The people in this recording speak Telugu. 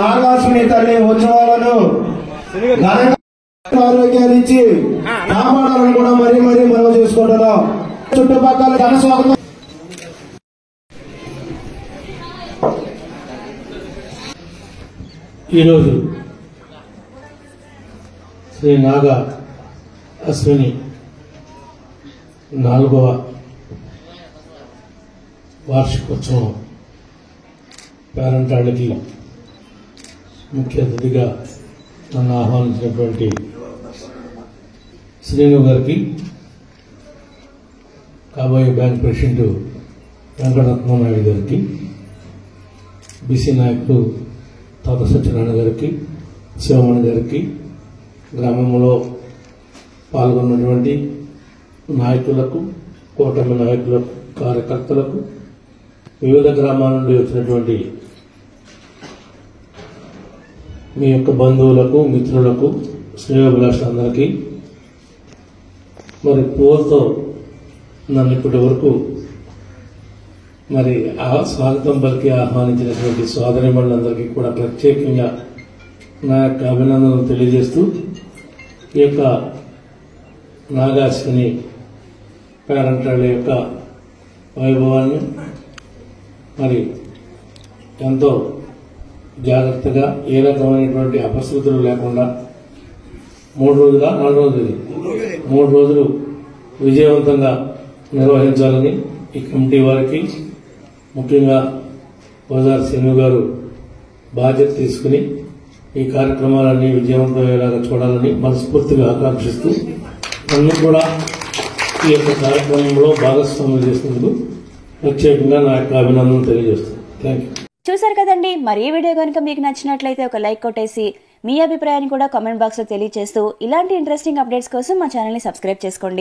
నాగాశ్విని తల్లి ఉత్సవాలను ఆరోగ్యాలు ఇచ్చి కాపాడాలని కూడా మరీ మనవి చేసుకుంటున్నాం. చుట్టుపక్కల ఘన స్వాగతం. ఈరోజు శ్రీ నాగ అశ్విని 4వ వార్షికోత్సవం పేరంటాళ్ళకి ముఖ్య అతిథిగా నన్ను ఆహ్వానించినటువంటి శ్రీను గారికి, కాబోయే బ్యాంక్ ప్రెసిడెంట్ వెంకటరత్నం నాయుడు గారికి, బీసీ నాయకులు తాత సత్యనారాయణ గారికి, శివమణి గారికి, గ్రామంలో పాల్గొన్నటువంటి నాయకులకు, కూటమి నాయకులకు, కార్యకర్తలకు, వివిధ గ్రామాల నుండి వచ్చినటువంటి మీ యొక్క బంధువులకు, మిత్రులకు, శ్రేయోభిలాషులందరికీ, మరి పూలతో నన్ను ఇప్పటి వరకు మరి స్వాగతం పలికి ఆహ్వానించినటువంటి సోదరిమణులందరికీ కూడా ప్రత్యేకంగా నా యొక్క అభినందనలు తెలియజేస్తూ, ఈ యొక్క నాగాశ్విని పేరంటాళ్ళ యొక్క వైభవాన్ని మరి ఎంతో జాగ్రత్తగా, ఏ రకమైనటువంటి అపశృతులు లేకుండా 3 రోజుల 4 రోజులు విజయవంతంగా నిర్వహించాలని ఈ కమిటీ వారికి, ముఖ్యంగా బజార్ శ్రీను గారు బాధ్యత తీసుకుని ఈ కార్యక్రమాలన్నీ విజయవంతమయ్యేలాగా చూడాలని మనస్ఫూర్తిగా ఆకాంక్షిస్తూ, నన్ను కూడా ఈ యొక్క కార్యక్రమంలో భాగస్వామ్యం చేసినందుకు ప్రత్యేకంగా నా యొక్క అభినందనలు తెలియజేస్తున్నాను. Thank you. చూసారు కదండి. మరి ఈ వీడియో కనుక మీకు నచ్చినట్లయితే ఒక లైక్ కొట్టేసి మీ అభిప్రాయాన్ని కూడా కామెంట్ బాక్స్ లో తెలియజేస్తూ ఇలాంటి ఇంట్రెస్టింగ్ అప్డేట్స్ కోసం మా ఛానల్ ని సబ్స్క్రైబ్ చేసుకోండి.